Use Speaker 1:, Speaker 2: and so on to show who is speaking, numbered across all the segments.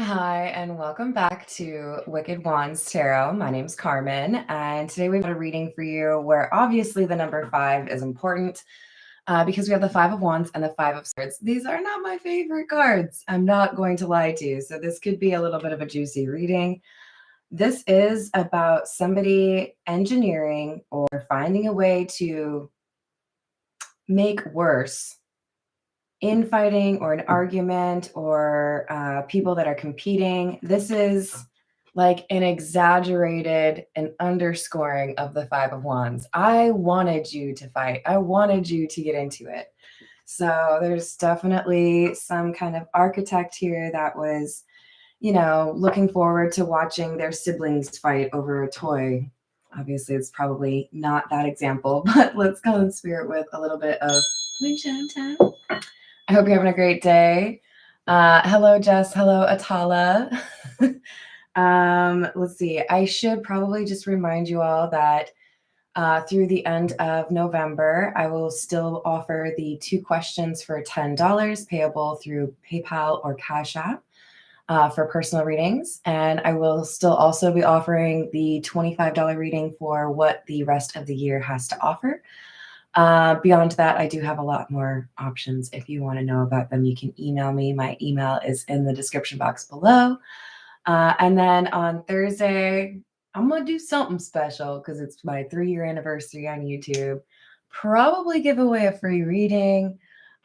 Speaker 1: Hi, and welcome back to Wicked Wands Tarot. My name's Carmen, and today we've got a reading for you where obviously the number 5 is important because we have the 5 of Wands and the 5 of Swords. These are not my favorite cards. I'm not going to lie to you. So this could be a little bit of a juicy reading. This is about somebody engineering or finding a way to make worse infighting or an argument or people that are competing. This is like an exaggerated and underscoring of the 5 of Wands. I wanted you to fight. I wanted you to get into it. So there's definitely some kind of architect here that was, looking forward to watching their siblings fight over a toy. Obviously, it's probably not that example, but let's go in spirit with a little bit of moonshine time. I hope you're having a great day. Hello, Jess. Hello, Atala. Let's see. I should probably just remind you all that through the end of November, I will still offer the 2 questions for $10 payable through PayPal or Cash App for personal readings. And I will still also be offering the $25 reading for what the rest of the year has to offer. Beyond that, I do have a lot more options. If you want to know about them, you can email me. My email is in the description box below. And then on Thursday, I'm going to do something special because it's my 3-year anniversary on YouTube. Probably give away a free reading.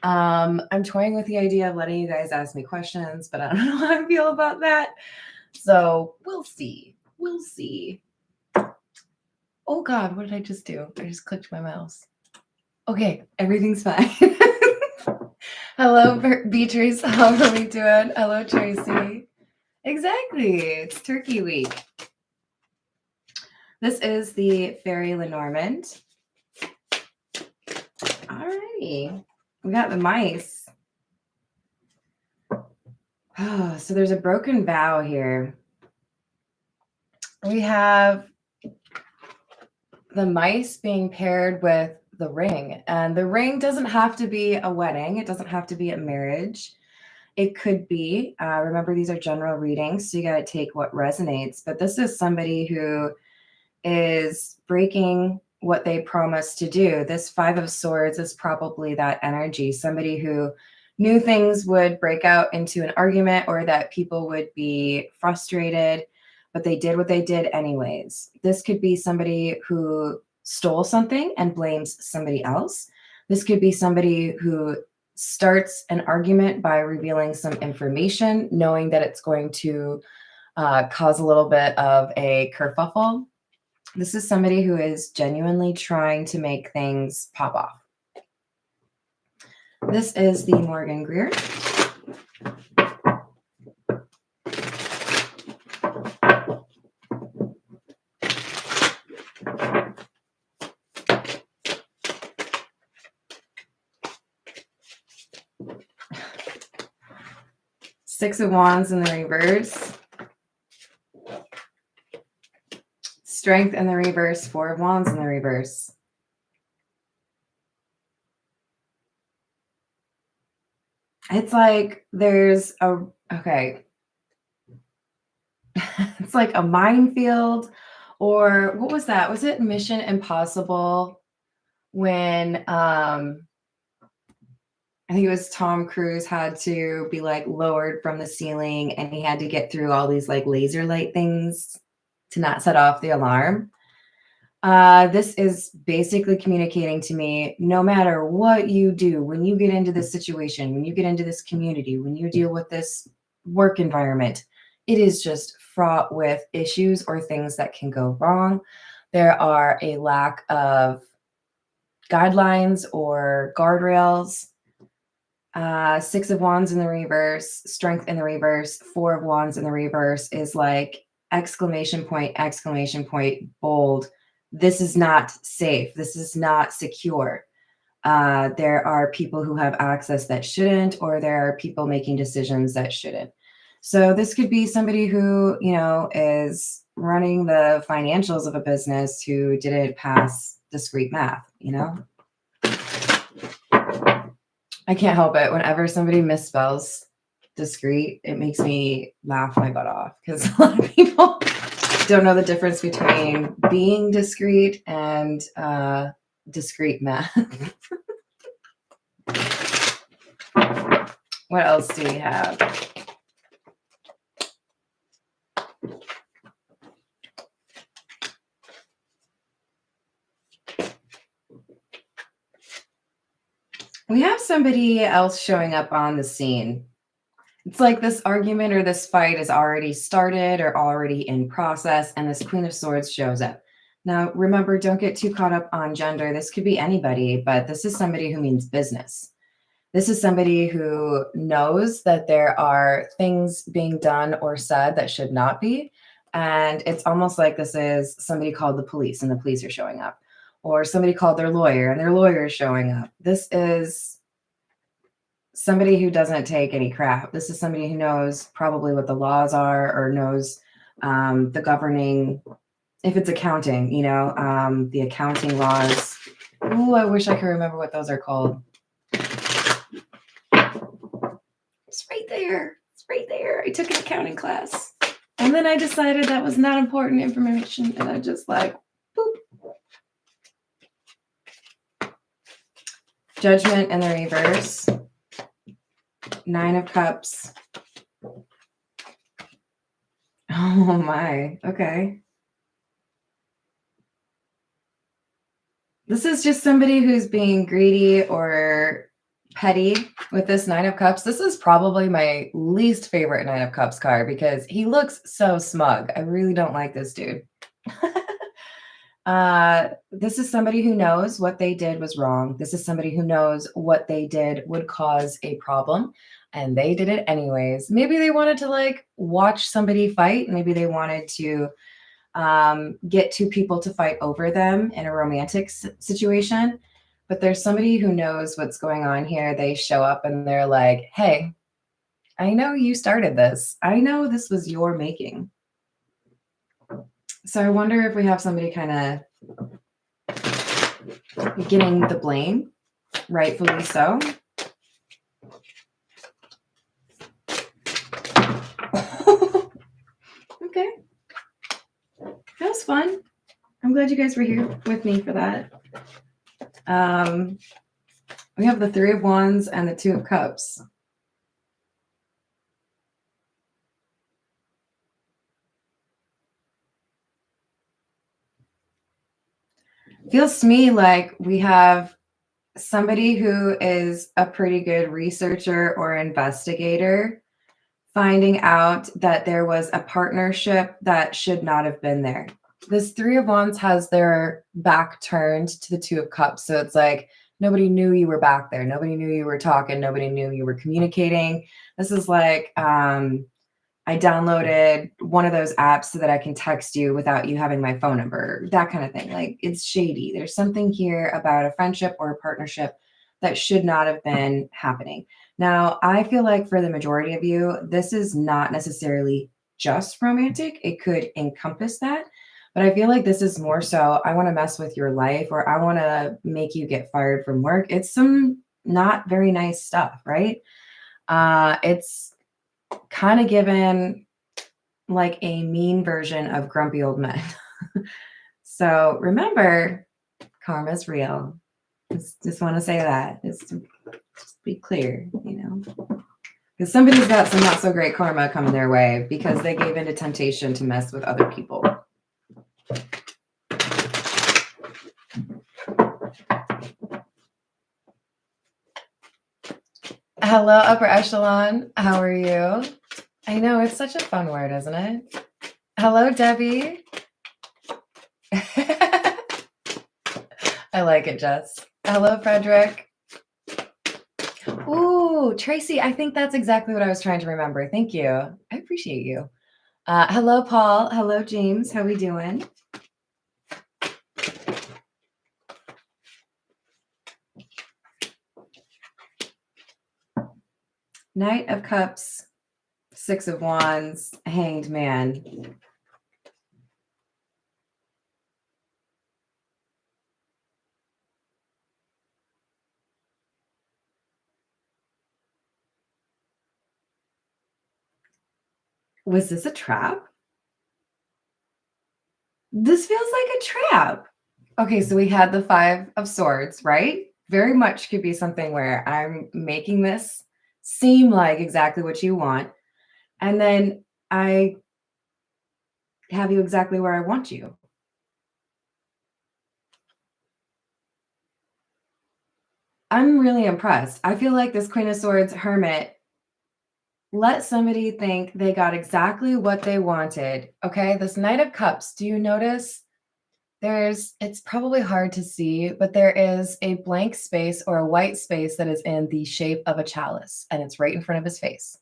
Speaker 1: I'm toying with the idea of letting you guys ask me questions, but I don't know how I feel about that. So we'll see. We'll see. Oh God, what did I just do? I just clicked my mouse. Okay, everything's fine. Hello, Beatrice. How are we doing? Hello, Tracy. Exactly. It's Turkey Week. This is the Fairy Lenormand. Alrighty. We got the mice. Oh, so there's a broken vow here. We have the mice being paired with the ring, and the ring doesn't have to be a wedding. It doesn't have to be a marriage. It could be. Remember, these are general readings, so you got to take what resonates. But this is somebody who is breaking what they promised to do. This 5 of Swords is probably that energy. Somebody who knew things would break out into an argument or that people would be frustrated, but they did what they did anyways. This could be somebody who stole something and blames somebody else. This could be somebody who starts an argument by revealing some information, knowing that it's going to cause a little bit of a kerfuffle. This is somebody who is genuinely trying to make things pop off. This is the Morgan Greer. Six of Wands in the reverse. Strength in the reverse. 4 of Wands in the reverse. It's like there's a, okay. It's like a minefield, or what was that? Was it Mission Impossible when, I think it was Tom Cruise had to be like lowered from the ceiling and he had to get through all these like laser light things to not set off the alarm. This is basically communicating to me, no matter what you do, when you get into this situation, when you get into this community, when you deal with this work environment, it is just fraught with issues or things that can go wrong. There are a lack of guidelines or guardrails. 6 of Wands in the reverse, Strength in the reverse, 4 of Wands in the reverse is like exclamation point, bold. This is not safe. This is not secure. There are people who have access that shouldn't, or there are people making decisions that shouldn't. So this could be somebody who, is running the financials of a business who didn't pass discrete math, I can't help it. Whenever somebody misspells discreet, it makes me laugh my butt off because a lot of people don't know the difference between being discreet and discreet math. What else do we have? We have somebody else showing up on the scene. It's like this argument or this fight is already started or already in process, and this Queen of Swords shows up. Now, remember, don't get too caught up on gender. This could be anybody, but this is somebody who means business. This is somebody who knows that there are things being done or said that should not be. And it's almost like this is somebody called the police and the police are showing up, or somebody called their lawyer and their lawyer is showing up. This is somebody who doesn't take any crap. This is somebody who knows probably what the laws are or knows the governing, if it's accounting, the accounting laws. Oh, I wish I could remember what those are called. It's right there. It's right there. I took an accounting class. And then I decided that was not important information. And I just like, boop. Judgment in the reverse. 9 of Cups. Oh my. Okay. This is just somebody who's being greedy or petty with this 9 of Cups. This is probably my least favorite 9 of Cups card because he looks so smug. I really don't like this dude. This is somebody who knows what they did was wrong. This is somebody who knows what they did would cause a problem, and they did it anyways. Maybe they wanted to like watch somebody fight. Maybe they wanted to get 2 people to fight over them in a romantic situation. But there's somebody who knows what's going on here. They show up and they're like, hey, I know you started this. I know this was your making. So I wonder if we have somebody kind of getting the blame, rightfully so. Okay. That was fun. I'm glad you guys were here with me for that. We have the 3 of Wands and the 2 of Cups. Feels to me like we have somebody who is a pretty good researcher or investigator finding out that there was a partnership that should not have been there. This 3 of Wands has their back turned to the 2 of Cups. So it's like nobody knew you were back there. Nobody knew you were talking. Nobody knew you were communicating. This is like I downloaded one of those apps so that I can text you without you having my phone number, that kind of thing. Like it's shady. There's something here about a friendship or a partnership that should not have been happening. Now, I feel like for the majority of you, this is not necessarily just romantic. It could encompass that. But I feel like this is more so, I want to mess with your life or I want to make you get fired from work. It's some not very nice stuff, right? It's kind of given like a mean version of grumpy old men. So remember, karma's real. Just want to say that. Just be clear, because somebody's got some not so great karma coming their way because they gave into temptation to mess with other people. Hello, upper echelon. How are you? I know, it's such a fun word, isn't it? Hello, Debbie. I like it, Jess. Hello, Frederick. Ooh, Tracy, I think that's exactly what I was trying to remember. Thank you. I appreciate you. Hello, Paul. Hello, James. How we doing? Knight of Cups, 6 of Wands, Hanged Man. Was this a trap? This feels like a trap. Okay, so we had the Five of Swords, right? Very much could be something where I'm making this seem like exactly what you want, and then I have you exactly where I want you. I'm really impressed. I feel like this Queen of Swords Hermit let somebody think they got exactly what they wanted. Okay, this Knight of Cups, do you notice it's probably hard to see, but there is a blank space or a white space that is in the shape of a chalice, and it's right in front of his face.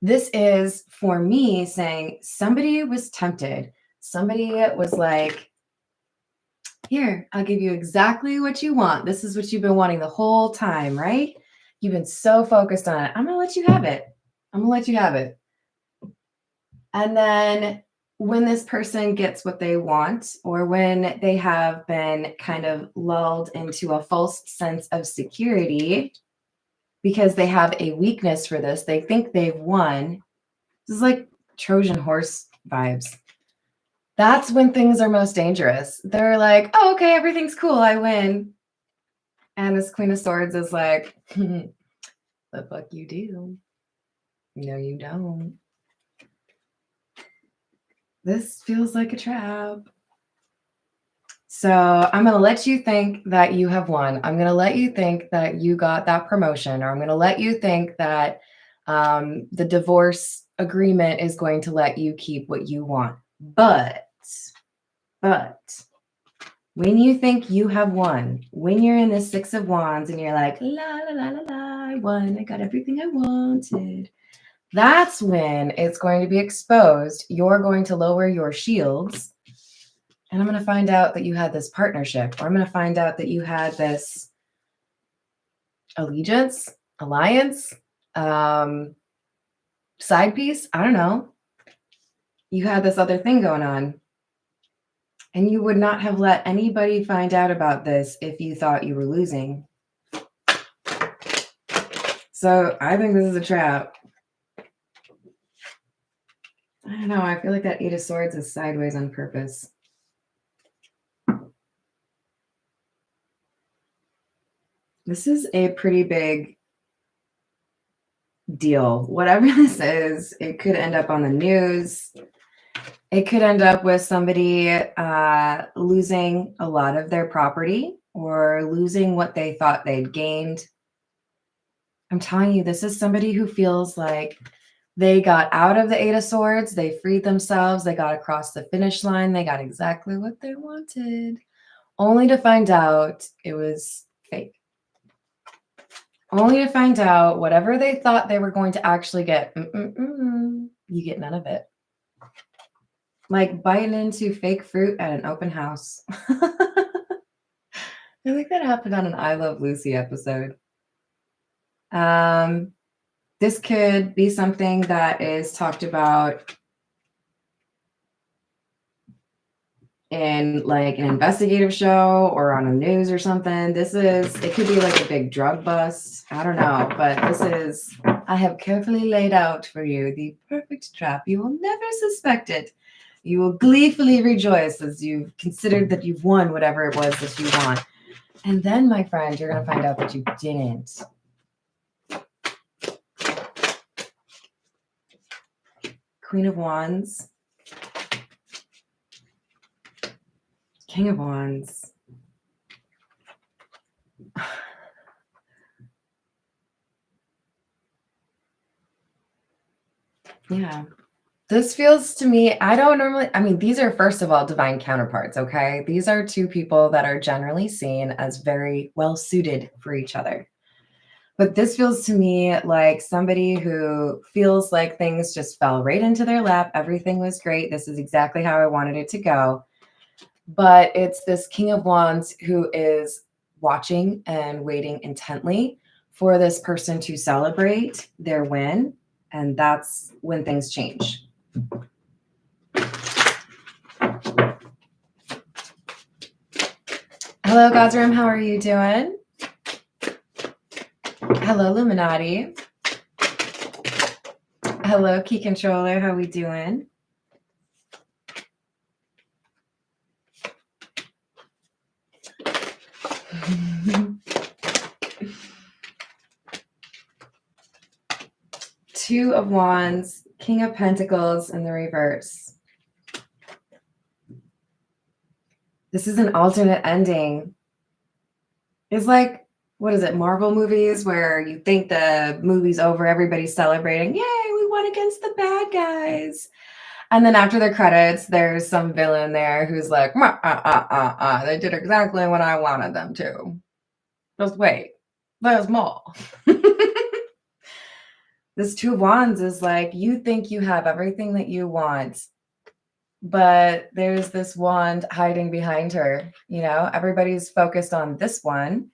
Speaker 1: This is, for me, saying somebody was tempted. Somebody was like, here, I'll give you exactly what you want. This is what you've been wanting the whole time, right? You've been so focused on it. I'm going to let you have it. I'm going to let you have it. And then when this person gets what they want, or when they have been kind of lulled into a false sense of security because they have a weakness for this, they think they've won. This is like Trojan horse vibes. That's when things are most dangerous. They're like, oh, okay, everything's cool. I win. And this Queen of Swords is like, the fuck you do? No, you don't. This feels like a trap. So I'm going to let you think that you have won. I'm going to let you think that you got that promotion, or I'm going to let you think that the divorce agreement is going to let you keep what you want. But when you think you have won, when you're in the Six of Wands and you're like, la, la, la, la, la, I won, I got everything I wanted. That's when it's going to be exposed. You're going to lower your shields. And I'm going to find out that you had this partnership, or I'm going to find out that you had this alliance, side piece. I don't know. You had this other thing going on. And you would not have let anybody find out about this if you thought you were losing. So I think this is a trap. I don't know. I feel like that Eight of Swords is sideways on purpose. This is a pretty big deal. Whatever this is, it could end up on the news. It could end up with somebody losing a lot of their property, or losing what they thought they'd gained. I'm telling you, this is somebody who feels like they got out of the Eight of Swords, they freed themselves, they got across the finish line, they got exactly what they wanted, only to find out it was fake. Only to find out whatever they thought they were going to actually get, you get none of it. Like biting into fake fruit at an open house. I think that happened on an I Love Lucy episode. This could be something that is talked about in like an investigative show or on a news or something. It could be like a big drug bust. I don't know, but I have carefully laid out for you the perfect trap. You will never suspect it. You will gleefully rejoice as you've considered that you've won whatever it was that you want. And then, my friend, you're going to find out that you didn't. Queen of Wands. King of Wands. Yeah. This feels to me, these are, first of all, divine counterparts, okay? These are two people that are generally seen as very well suited for each other. But this feels to me like somebody who feels like things just fell right into their lap. Everything was great. This is exactly how I wanted it to go. But it's this King of Wands who is watching and waiting intently for this person to celebrate their win. And that's when things change. Hello, God's Room. How are you doing? Hello, Illuminati. Hello, Key Controller. How we doing? Two of Wands, King of Pentacles in the reverse. This is an alternate ending. It's like, what is it, Marvel movies where you think the movie's over, everybody's celebrating, yay, we won against the bad guys. And then after the credits, there's some villain there who's like, they did exactly what I wanted them to. Just wait, there's more. This Two of Wands is like, you think you have everything that you want, but there's this wand hiding behind her. You know, everybody's focused on this one.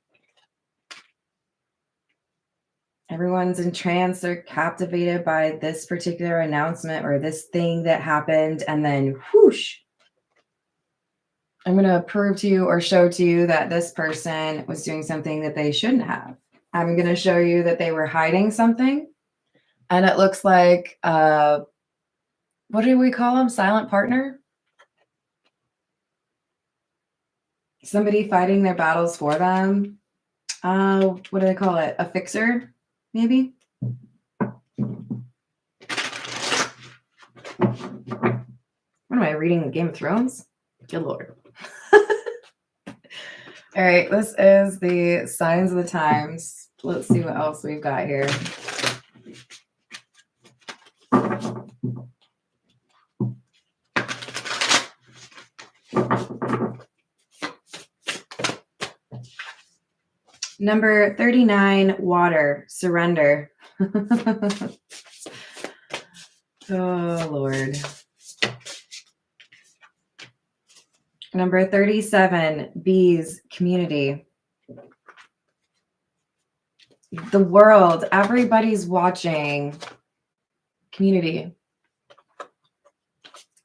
Speaker 1: Everyone's entranced or captivated by this particular announcement or this thing that happened. And then whoosh, I'm going to prove to you or show to you that this person was doing something that they shouldn't have. I'm going to show you that they were hiding something. And it looks like, what do we call them? Silent partner? Somebody fighting their battles for them. What do they call it? A fixer, maybe? What am I reading? Game of Thrones? Good Lord. All right, this is the signs of the times. Let's see what else we've got here. Number 39, water, surrender. Oh, Lord. Number 37, bees, community. The world, everybody's watching. Community.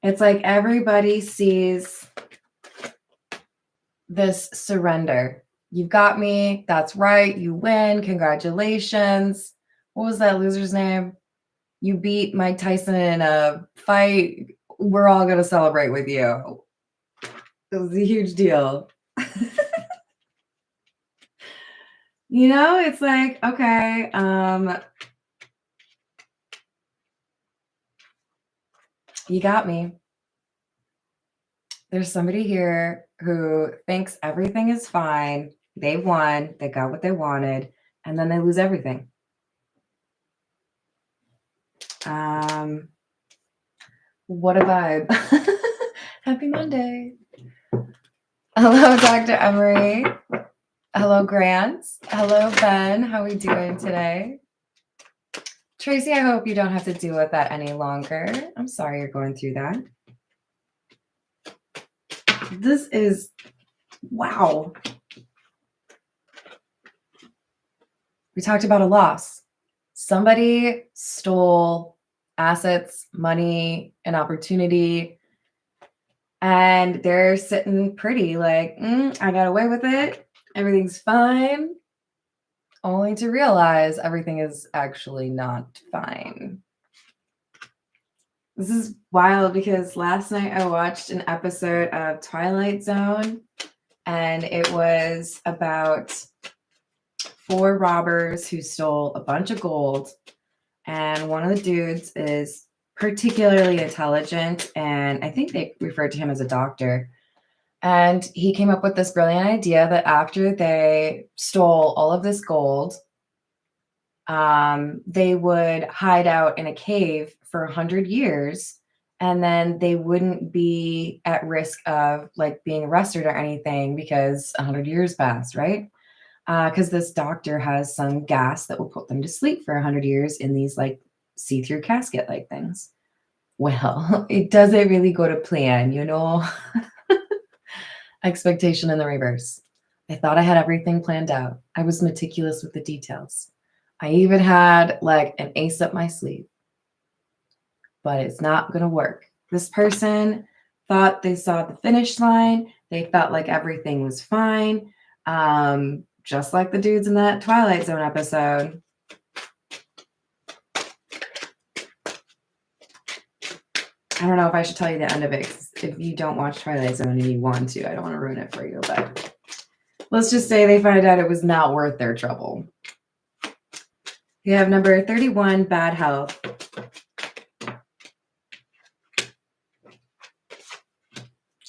Speaker 1: It's like everybody sees this surrender. You've got me. That's right. You win. Congratulations. What was that loser's name? You beat Mike Tyson in a fight. We're all going to celebrate with you. It was a huge deal. You know, it's like, okay, you got me. There's somebody here who thinks everything is fine. They won. They got what they wanted. And then they lose everything. What a vibe. Happy Monday. Hello, Dr. Emery. Hello, Grant. Hello, Ben. How are we doing today? Tracy, I hope you don't have to deal with that any longer. I'm sorry you're going through that. This is, wow. We talked about a loss. Somebody stole assets, money, an opportunity, and they're sitting pretty like, I got away with it. Everything's fine. Only to realize everything is actually not fine. This is wild because last night I watched an episode of Twilight Zone, and it was about 4 robbers who stole a bunch of gold. And one of the dudes is particularly intelligent, and I think they referred to him as a doctor. And he came up with this brilliant idea that after they stole all of this gold, they would hide out in a cave for 100 years, and then they wouldn't be at risk of like being arrested or anything because 100 years passed, right? Because this doctor has some gas that will put them to sleep for 100 years in these like see-through casket-like things. Well, it doesn't really go to plan, you know? Expectation in the reverse. I thought I had everything planned out. I was meticulous with the details. I even had like an ace up my sleeve. But it's not going to work. This person thought they saw the finish line. They felt like everything was fine. Just like the dudes in that Twilight Zone episode. I don't know if I should tell you the end of it, 'cause if you don't watch Twilight Zone and you want to, I don't want to ruin it for you, but let's just say they find out it was not worth their trouble. You have number 31, bad health.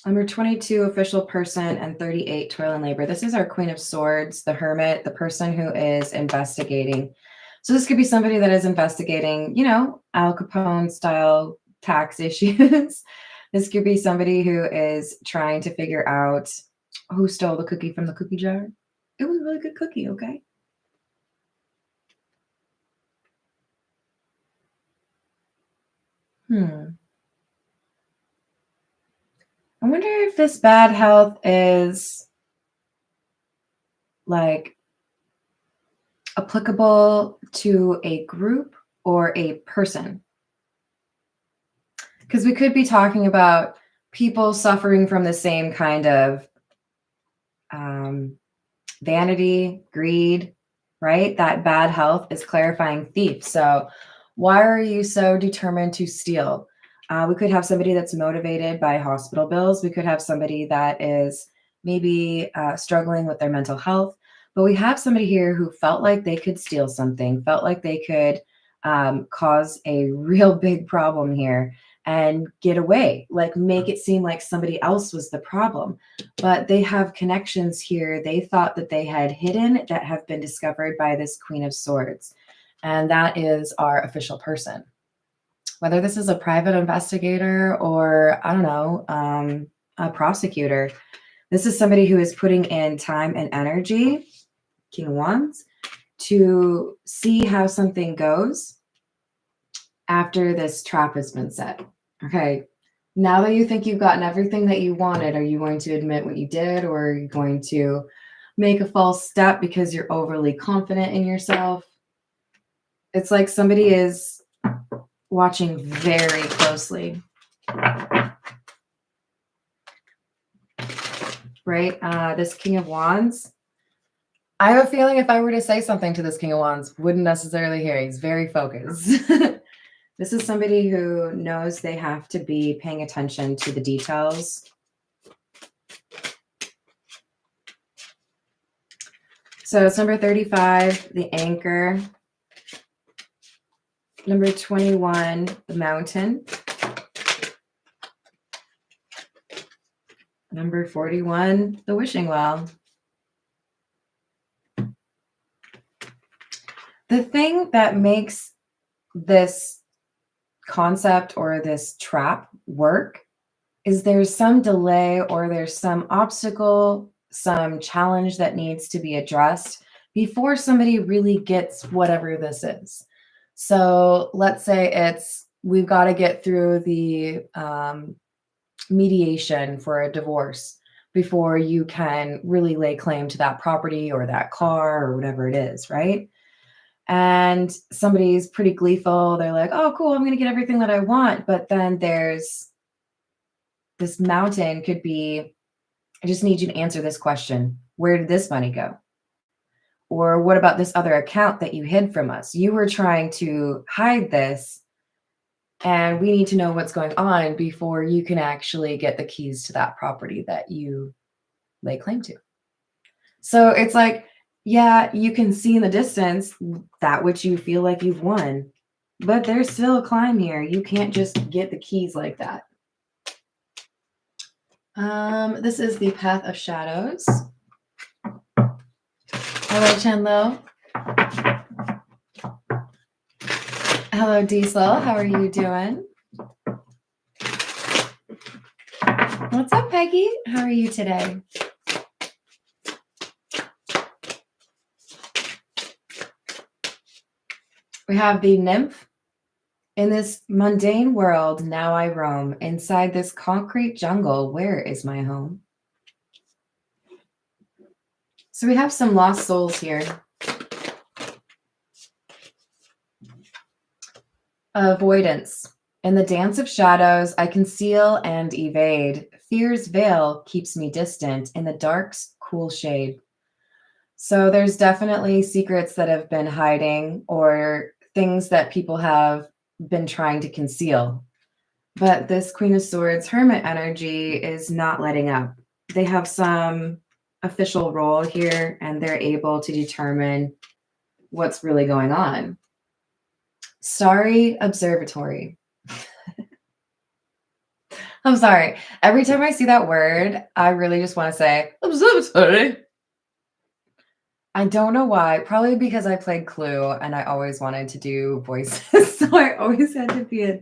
Speaker 1: Number 22, official person, and 38, toil and labor. This is our Queen of Swords, the Hermit, the person who is investigating. So this could be somebody that is investigating, you know, Al Capone style tax issues. This could be somebody who is trying to figure out who stole the cookie from the cookie jar. It was a really good cookie, okay? I wonder if this bad health is like applicable to a group or a person. Because we could be talking about people suffering from the same kind of vanity, greed, right? That bad health is clarifying thief. So why are you so determined to steal? We could have somebody that's motivated by hospital bills. We could have somebody that is maybe struggling with their mental health. But we have somebody here who felt like they could steal something, felt like they could cause a real big problem here and get away, like make it seem like somebody else was the problem. But they have connections here they thought that they had hidden that have been discovered by this Queen of Swords. And that is our official person. Whether this is a private investigator or, I don't know, a prosecutor, this is somebody who is putting in time and energy, King of Wands, to see how something goes after this trap has been set. Okay, now that you think you've gotten everything that you wanted, are you going to admit what you did, or are you going to make a false step because you're overly confident in yourself? It's like somebody is watching very closely. Right? This King of Wands. I have a feeling if I were to say something to this King of Wands, wouldn't necessarily hear. He's very focused. This is somebody who knows they have to be paying attention to the details. So it's number 35, the anchor. Number 21, the mountain. Number 41, the wishing well. The thing that makes this concept or this trap work is there's some delay or there's some obstacle, some challenge that needs to be addressed before somebody really gets whatever this is. So let's say we've got to get through the mediation for a divorce before you can really lay claim to that property or that car or whatever it is, right? And somebody's pretty gleeful. They're like, oh, cool, I'm going to get everything that I want. But then there's this mountain could be, I just need you to answer this question. Where did this money go? Or what about this other account that you hid from us? You were trying to hide this, and we need to know what's going on before you can actually get the keys to that property that you lay claim to. So it's like, yeah, you can see in the distance that which you feel like you've won, but there's still a climb here. You can't just get the keys like that. This is the Path of Shadows. Hello, Chenlo. Hello, Diesel. How are you doing? What's up, Peggy? How are you today? We have the Nymph. In this mundane world, now I roam. Inside this concrete jungle, where is my home? So we have some lost souls here. Avoidance. In the dance of shadows, I conceal and evade. Fear's veil keeps me distant in the dark's cool shade. So there's definitely secrets that have been hiding or things that people have been trying to conceal. But this Queen of Swords Hermit energy is not letting up. They have some official role here, and they're able to determine what's really going on. Starry Observatory. I'm sorry. Every time I see that word, I really just want to say observatory. I don't know why. Probably because I played Clue and I always wanted to do voices. So I always had to be a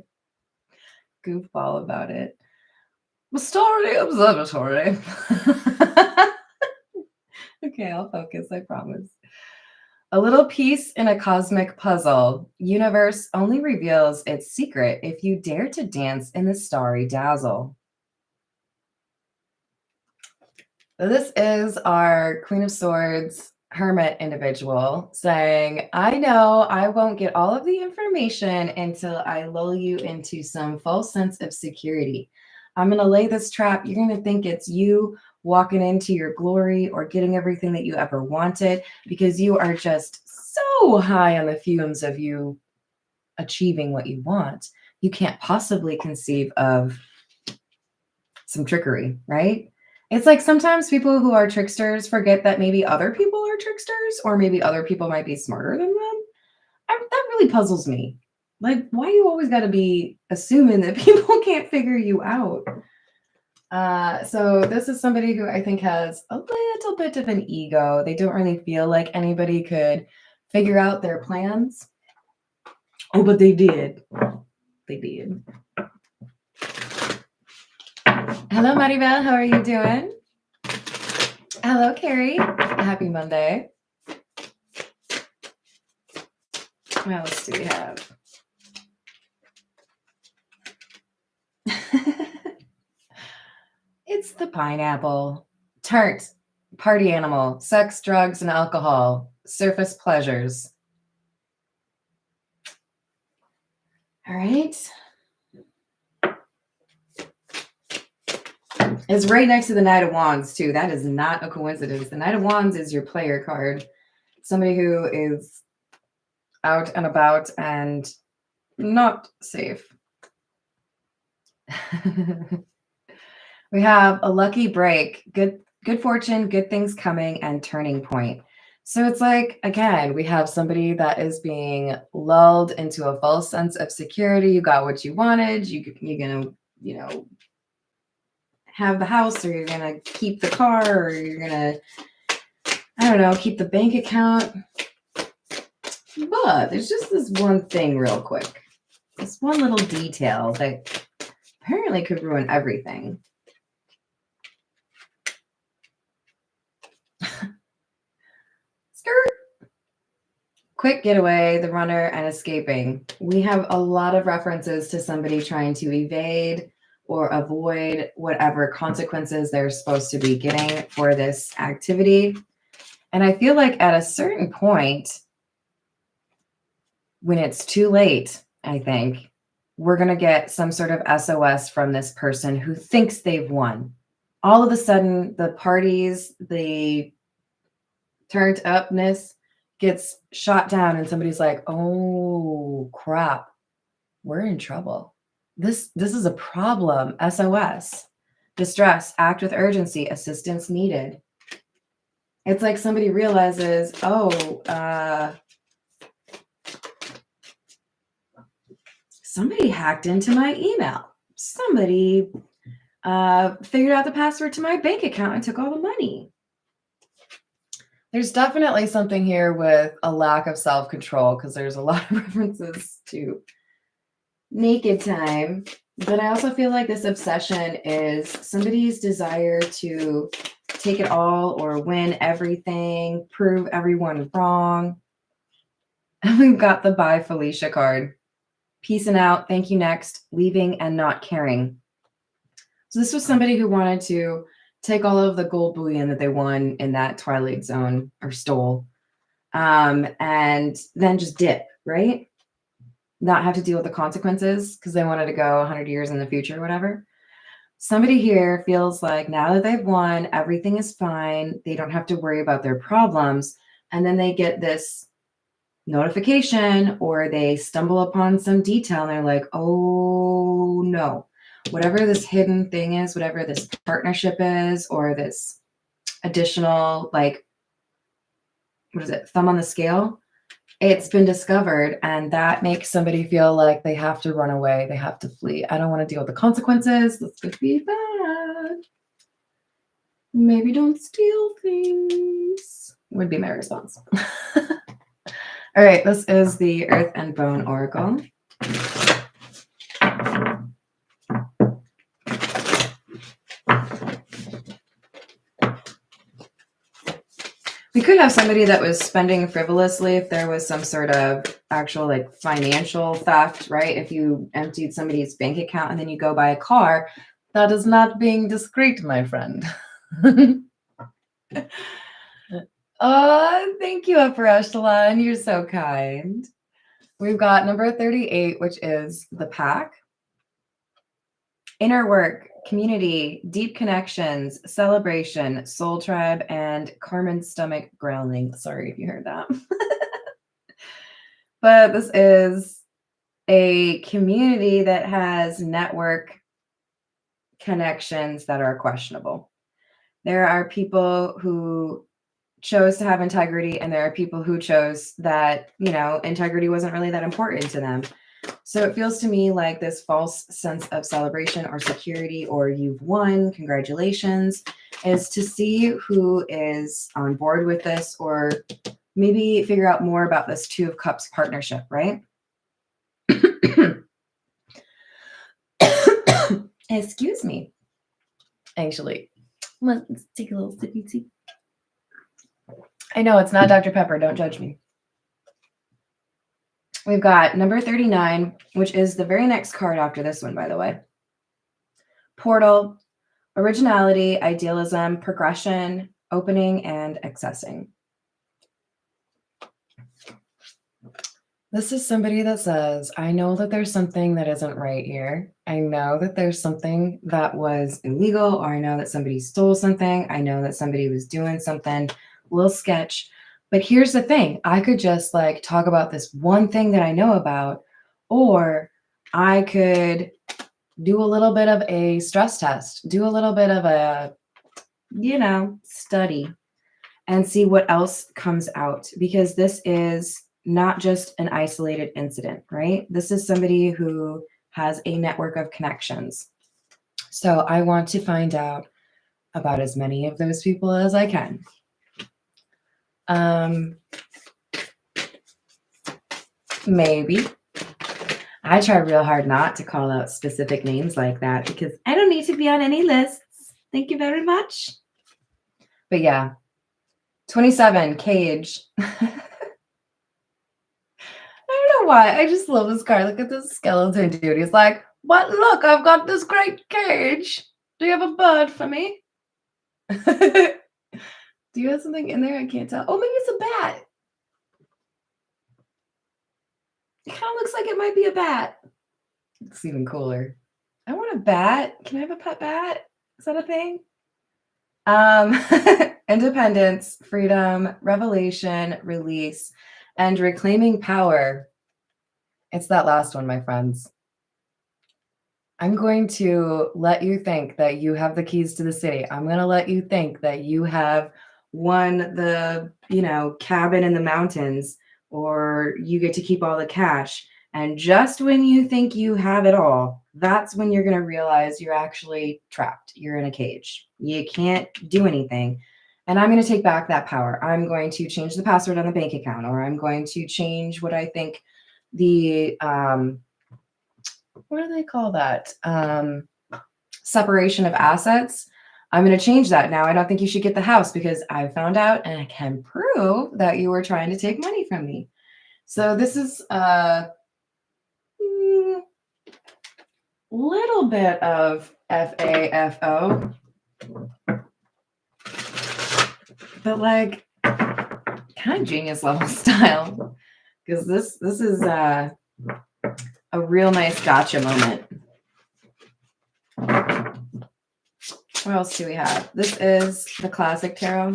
Speaker 1: goofball about it. Starry Observatory. Okay, I'll focus, I promise. A little piece in a cosmic puzzle. Universe only reveals its secret if you dare to dance in the starry dazzle. This is our Queen of Swords Hermit individual saying, I know I won't get all of the information until I lull you into some false sense of security. I'm going to lay this trap. You're going to think it's you walking into your glory or getting everything that you ever wanted because you are just so high on the fumes of you achieving what you want. You can't possibly conceive of some trickery, right? It's like sometimes people who are tricksters forget that maybe other people are tricksters or maybe other people might be smarter than them. That really puzzles me. Like, why you always got to be assuming that people can't figure you out? So this is somebody who I think has a little bit of an ego. They don't really feel like anybody could figure out their plans. Oh, but they did. They did. Hello, Maribel. How are you doing? Hello, Carrie. Happy Monday. What else do we have? It's the pineapple. Tart, party animal, sex, drugs, and alcohol, surface pleasures. All right. It's right next to the Knight of Wands, too. That is not a coincidence. The Knight of Wands is your player card. Somebody who is out and about and not safe. We have a lucky break, good fortune, good things coming, and turning point. So it's like, again, we have somebody that is being lulled into a false sense of security. You got what you wanted. You're going to, have the house, or you're going to keep the car, or you're going to, I don't know, keep the bank account. But there's just this one thing real quick. This one little detail that apparently could ruin everything. Skirt. Quick getaway, the runner, and escaping. We have a lot of references to somebody trying to evade or avoid whatever consequences they're supposed to be getting for this activity. And I feel like at a certain point, when it's too late, I think, we're going to get some sort of SOS from this person who thinks they've won. All of a sudden, the parties, the turned upness gets shot down and somebody's like, oh, crap, we're in trouble. This is a problem. SOS. Distress. Act with urgency. Assistance needed. It's like somebody realizes, somebody hacked into my email. Somebody figured out the password to my bank account and took all the money. There's definitely something here with a lack of self-control because there's a lot of references to naked time. But I also feel like this obsession is somebody's desire to take it all or win everything, prove everyone wrong. And we've got the Bye Felicia card. Peacing out, thank you next, leaving and not caring. So this was somebody who wanted to take all of the gold bullion that they won in that Twilight Zone or stole, and then just dip, right? Not have to deal with the consequences because they wanted to go 100 years in the future or whatever. Somebody here feels like now that they've won, everything is fine. They don't have to worry about their problems. And then they get this notification or they stumble upon some detail and they're like, oh no, whatever this hidden thing is, whatever this partnership is, or this additional, like, what is it, thumb on the scale, it's been discovered, and that makes somebody feel like they have to run away, they have to flee. I don't want to deal with the consequences. This could be bad. Maybe don't steal things, would be my response. All right, this is the Earth and Bone Oracle. We could have somebody that was spending frivolously if there was some sort of actual like financial theft, right? If you emptied somebody's bank account and then you go buy a car, that is not being discreet, my friend. Oh, thank you, Upper Echelon. You're so kind. We've got number 38, which is the pack. Inner work, community, deep connections, celebration, soul tribe, and Carmen's stomach growling. Sorry if you heard that. But this is a community that has network connections that are questionable. There are people who chose to have integrity, and there are people who chose that, you know, integrity wasn't really that important to them. So it feels to me like this false sense of celebration or security, or you've won, congratulations, is to see who is on board with this, or maybe figure out more about this Two of Cups partnership, right? Excuse me. Actually, let's take a little sippy tea. I know it's not Dr. Pepper. Don't judge me. We've got number 39, which is the very next card after this one, by the way. Portal, originality, idealism, progression, opening, and accessing. This is somebody that says, I know that there's something that isn't right here. I know that there's something that was illegal, or I know that somebody stole something. I know that somebody was doing something, a little sketch. But here's the thing. I could just like talk about this one thing that I know about, or I could do a little bit of a stress test, do a little bit of a, you know, study and see what else comes out, because this is not just an isolated incident, right? This is somebody who has a network of connections. So I want to find out about as many of those people as I can. Maybe. I try real hard not to call out specific names like that because I don't need to be on any lists. Thank you very much. But yeah, 27, Cage. I don't know why. I just love this card. Look at this skeleton dude. He's like, but look, I've got this great cage. Do you have a bird for me? Do you have something in there? I can't tell. Oh, maybe it's a bat. It kind of looks like it might be a bat. It's even cooler. I want a bat. Can I have a pet bat? Is that a thing? Independence, freedom, revelation, release, and reclaiming power. It's that last one, my friends. I'm going to let you think that you have the keys to the city. I'm going to let you think that you have won the, you know, cabin in the mountains, or you get to keep all the cash. And just when you think you have it all, that's when you're going to realize you're actually trapped. You're in a cage. You can't do anything. And I'm going to take back that power. I'm going to change the password on the bank account, or I'm going to change what I think the, what do they call that? Separation of assets. I'm going to change that now. I don't think you should get the house because I found out and I can prove that you were trying to take money from me. So this is a little bit of FAFO, but like kind of genius level style, because this is a real nice gotcha moment. What else do we have? This is the classic tarot.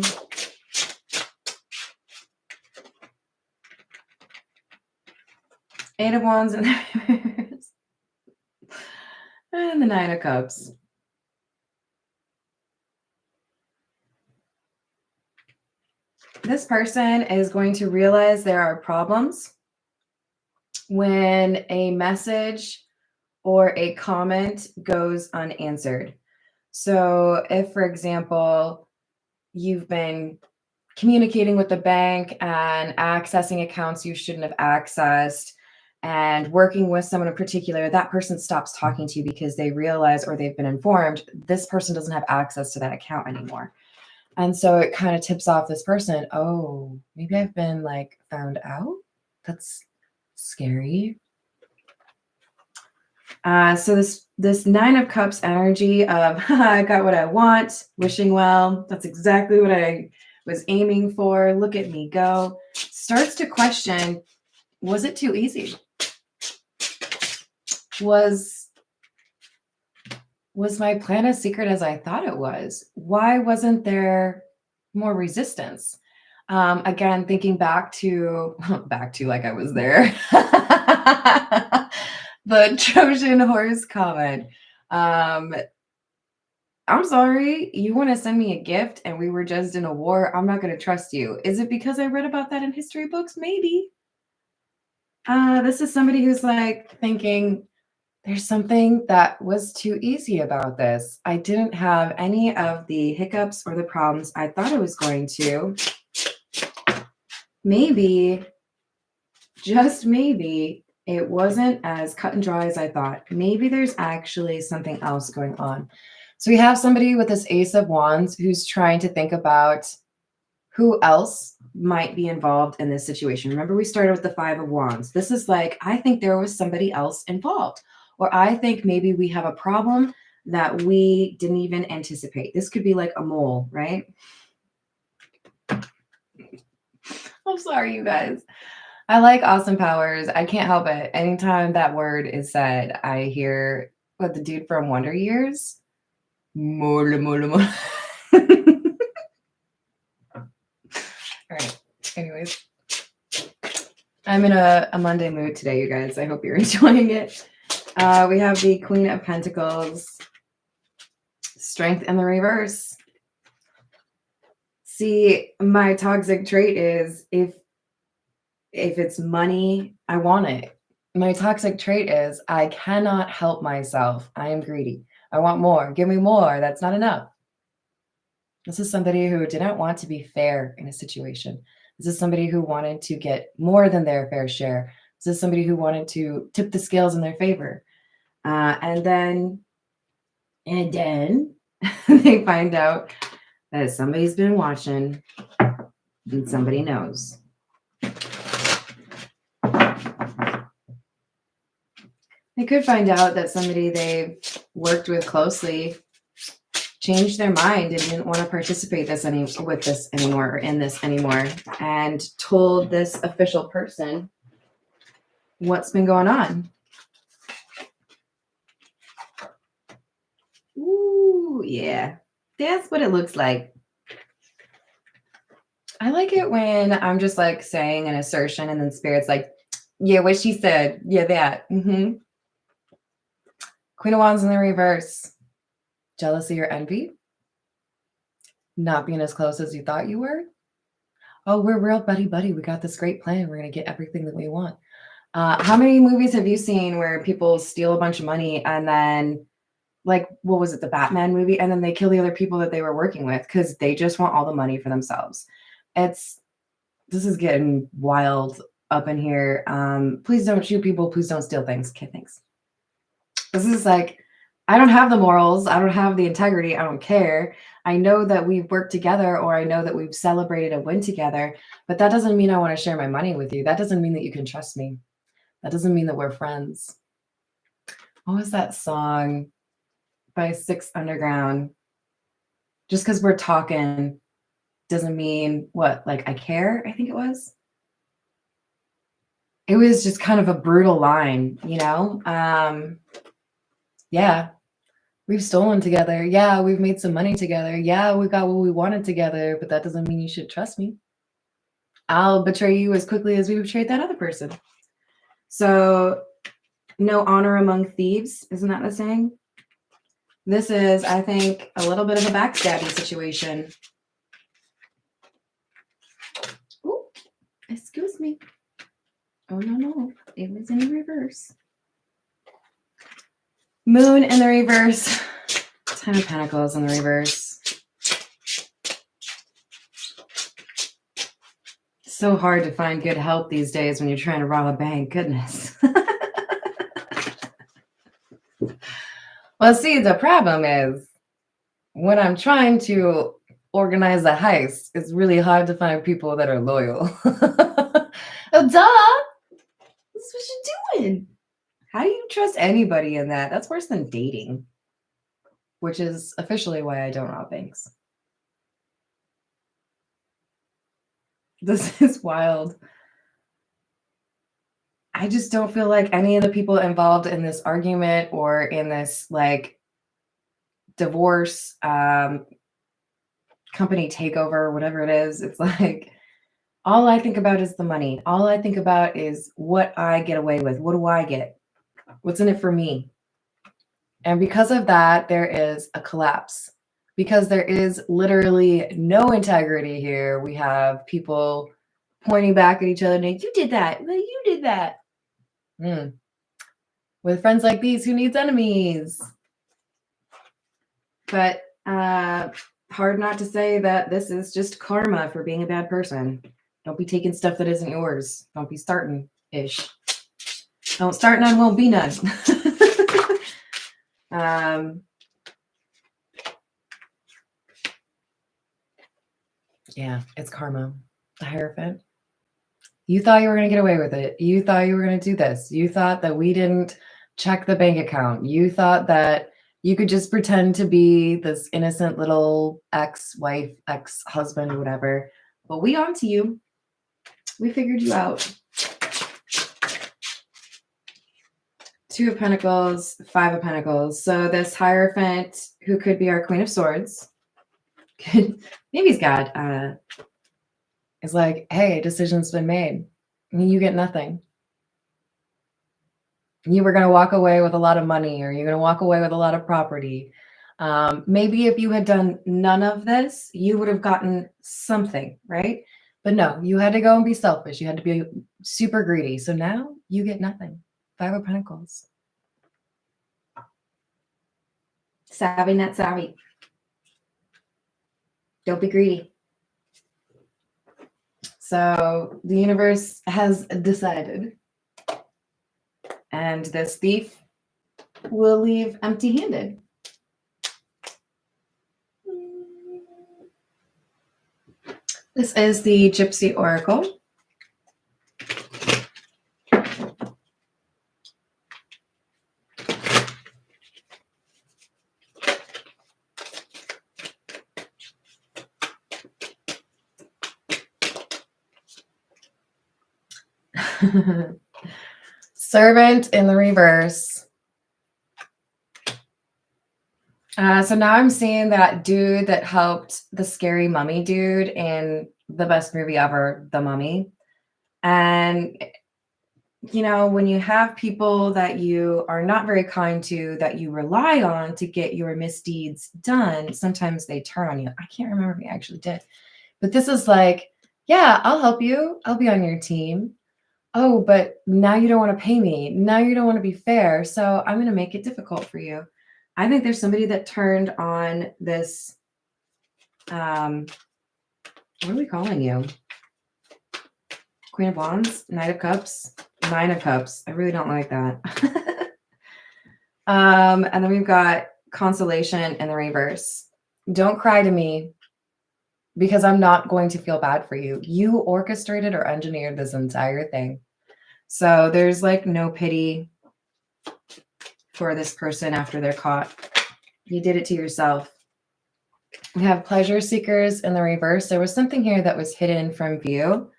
Speaker 1: Eight of Wands and And the Nine of Cups. This person is going to realize there are problems when a message or a comment goes unanswered. So if, for example, you've been communicating with the bank and accessing accounts you shouldn't have accessed and working with someone in particular, that person stops talking to you because they realize or they've been informed this person doesn't have access to that account anymore. And so it kind of tips off this person, oh, maybe I've been like found out. That's scary. So this Nine of Cups energy of I got what I want, wishing well. That's exactly what I was aiming for. Look at me go. Starts to question, was it too easy? Was my plan as secret as I thought it was? Why wasn't there more resistance? Again, thinking back to like I was there. The Trojan horse comment. I'm sorry, you want to send me a gift and we were just in a war? I'm not going to trust you. Is it because I read about that in history books? Maybe. This is somebody who's like thinking, there's something that was too easy about this. I didn't have any of the hiccups or the problems I thought I was going to. Maybe, just maybe, it wasn't as cut and dry as I thought. Maybe there's actually something else going on. So we have somebody with this Ace of Wands who's trying to think about who else might be involved in this situation. Remember, we started with the Five of Wands. This is like, I think there was somebody else involved. Or I think maybe we have a problem that we didn't even anticipate. This could be like a mole, right? I'm sorry, you guys. I like Austin Powers. I can't help it. Anytime that word is said, I hear what the dude from Wonder Years. Mole, mole, mole. All right. Anyways, I'm in a Monday mood today, you guys. I hope you're enjoying it. We have the Queen of Pentacles, Strength in the reverse. See, my toxic trait is if it's money, I want it. My toxic trait is I cannot help myself. I am greedy. I want more. Give me more. That's not enough. This is somebody who didn't want to be fair in a situation. This is somebody who wanted to get more than their fair share. This is somebody who wanted to tip the scales in their favor. And then they find out that somebody's been watching and somebody knows. They could find out that somebody they've worked with closely changed their mind and didn't want to participate with this anymore or in this anymore, and told this official person what's been going on. Ooh, yeah. That's what it looks like. I like it when I'm just like saying an assertion and then Spirit's like, yeah, what she said. Yeah, that. Mm-hmm. Queen of Wands in the reverse. Jealousy or envy? Not being as close as you thought you were? Oh, we're real buddy-buddy. We got this great plan. We're going to get everything that we want. How many movies have you seen where people steal a bunch of money and then, like, what was it, the Batman movie? And then they kill the other people that they were working with because they just want all the money for themselves. This is getting wild up in here. Please don't shoot people. Please don't steal things. Okay, thanks. This is like, I don't have the morals. I don't have the integrity. I don't care. I know that we've worked together, or I know that we've celebrated a win together, but that doesn't mean I want to share my money with you. That doesn't mean that you can trust me. That doesn't mean that we're friends. What was that song by Six Underground? Just because we're talking doesn't mean what? Like, I care, I think it was. It was just kind of a brutal line, you know? Yeah. We've stolen together. Yeah, we've made some money together. Yeah, we got what we wanted together, but that doesn't mean you should trust me. I'll betray you as quickly as we betrayed that other person. So, no honor among thieves. Isn't that the saying? This is, I think, a little bit of a backstabbing situation. Oh, excuse me. Oh, no. It was in reverse. Moon in the reverse. 10 of Pentacles in the reverse. So hard to find good help these days when you're trying to rob a bank. Goodness. Well, see, the problem is when I'm trying to organize a heist, it's really hard to find people that are loyal. Oh, duh. This is what you're doing. How do you trust anybody in that? That's worse than dating, which is officially why I don't rob banks. This is wild. I just don't feel like any of the people involved in this argument or in this like divorce, company takeover, whatever it is, it's like all I think about is the money. All I think about is what I get away with. What do I get? What's in it for me? And because of that, there is a collapse. Because there is literally no integrity here. We have people pointing back at each other and saying, you did that. Well, you did that. With friends like these, who needs enemies? But hard not to say that this is just karma for being a bad person. Don't be taking stuff that isn't yours. Don't be starting-ish. Don't start none, won't be none. Yeah, it's karma. The Hierophant. You thought you were going to get away with it. You thought you were going to do this. You thought that we didn't check the bank account. You thought that you could just pretend to be this innocent little ex-wife, ex-husband, whatever. But we on to you. We figured you out. 2 of Pentacles, 5 of Pentacles. So this Hierophant, who could be our Queen of Swords, maybe he's God, is like, hey, decision's been made. I mean, you get nothing. You were going to walk away with a lot of money, or you're going to walk away with a lot of property. Maybe if you had done none of this, you would have gotten something, right? But no, you had to go and be selfish. You had to be super greedy. So now you get nothing. 5 of Pentacles. Savvy, not savvy. Don't be greedy. So the universe has decided. And this thief will leave empty-handed. This is the Gypsy Oracle. Servant in the reverse. So now I'm seeing that dude that helped the scary mummy dude in the best movie ever, The Mummy. And, you know, when you have people that you are not very kind to, that you rely on to get your misdeeds done, sometimes they turn on you. I can't remember if he actually did. But this is like, yeah, I'll help you. I'll be on your team. Oh, but now you don't want to pay me. Now you don't want to be fair. So I'm going to make it difficult for you. I think there's somebody that turned on this. What are we calling you? Queen of Wands, Knight of Cups, 9 of Cups. I really don't like that. And then we've got Consolation in the reverse. Don't cry to me because I'm not going to feel bad for you. You orchestrated or engineered this entire thing. So there's like no pity for this person after they're caught. You did it to yourself. We have pleasure seekers in the reverse. There was something here that was hidden from view,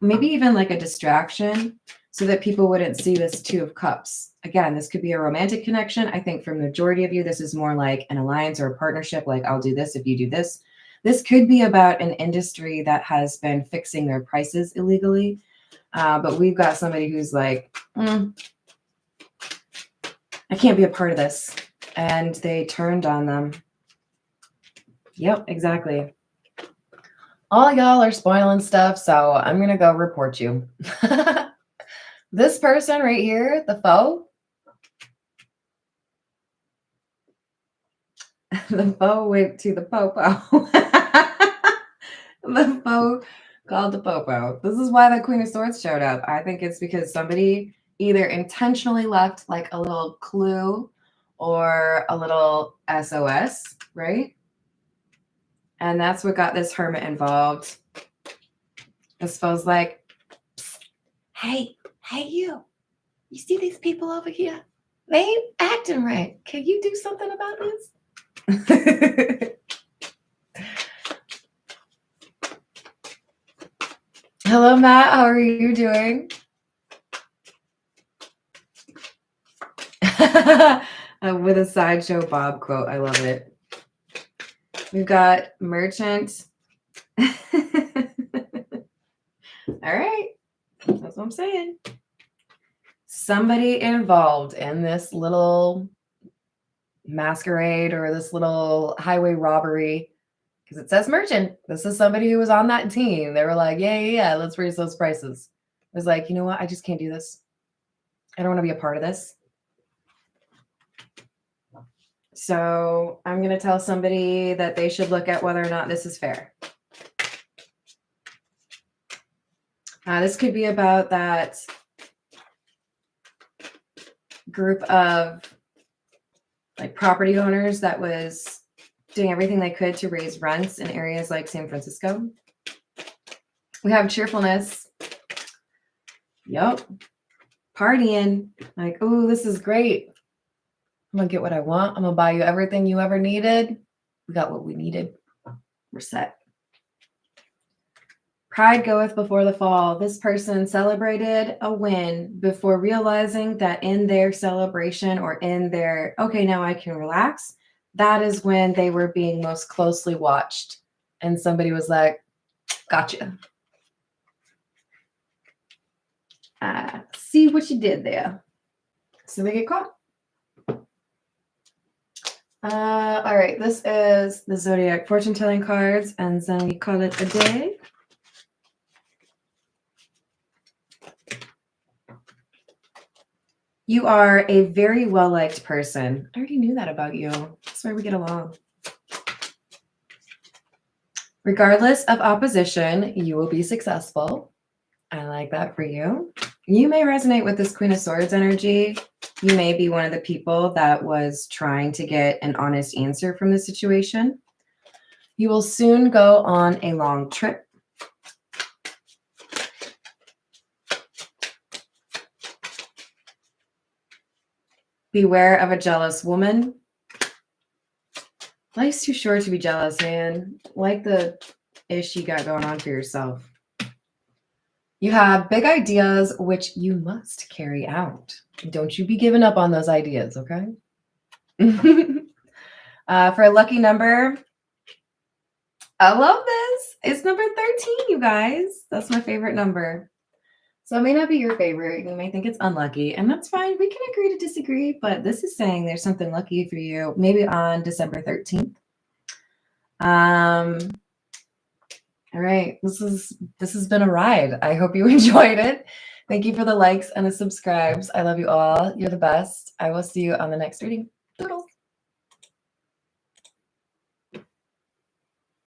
Speaker 1: maybe even like a distraction so that people wouldn't see this 2 of Cups. Again, this could be a romantic connection. I think for the majority of you, this is more like an alliance or a partnership. Like, I'll do this if you do this. This could be about an industry that has been fixing their prices illegally. But we've got somebody who's like, I can't be a part of this. and they turned on them. Yep, exactly. All y'all are spoiling stuff, so I'm going to go report you. This person right here, the foe, the foe went to the popo. The foe called the popo. This is why the Queen of Swords showed up. I think it's because somebody either intentionally left like a little clue or a little SOS, right? And that's what got this hermit involved. This foe's like, hey, you see these people over here? They ain't acting right. Can you do something about this? Hello, Matt. How are you doing? With a Sideshow Bob quote. I love it. We've got merchant. All right. That's what I'm saying. Somebody involved in this little masquerade or this little highway robbery, because it says merchant. This is somebody who was on that team. They were like, yeah, let's raise those prices. It was like, you know what? I just can't do this. I don't want to be a part of this. So I'm going to tell somebody that they should look at whether or not this is fair. This could be about that group of like property owners that was doing everything they could to raise rents in areas like San Francisco. We have cheerfulness. Yep. Partying. Like, oh, this is great. I'm going to get what I want. I'm going to buy you everything you ever needed. We got what we needed. We're set. Pride goeth before the fall. This person celebrated a win before realizing that in their celebration or in their, okay, now I can relax, that is when they were being most closely watched. And somebody was like, gotcha. See what you did there. So they get caught. All right, this is the Zodiac fortune telling cards, and then we call it a day. You are a very well-liked person. I already knew that about you. That's why we get along. Regardless of opposition, you will be successful. I like that for you. You may resonate with this Queen of Swords energy. You may be one of the people that was trying to get an honest answer from the situation. You will soon go on a long trip. Beware of a jealous woman. Life's too short to be jealous, man. Like the ish you got going on for yourself. You have big ideas, which you must carry out. Don't you be giving up on those ideas, okay? For a lucky number, I love this. It's number 13, you guys. That's my favorite number. So it may not be your favorite. You may think it's unlucky, and that's fine. We can agree to disagree, but this is saying there's something lucky for you, maybe on December 13th. All right, this has been a ride. I hope you enjoyed it. Thank you for the likes and the subscribes. I love you all. You're the best. I will see you on the next reading.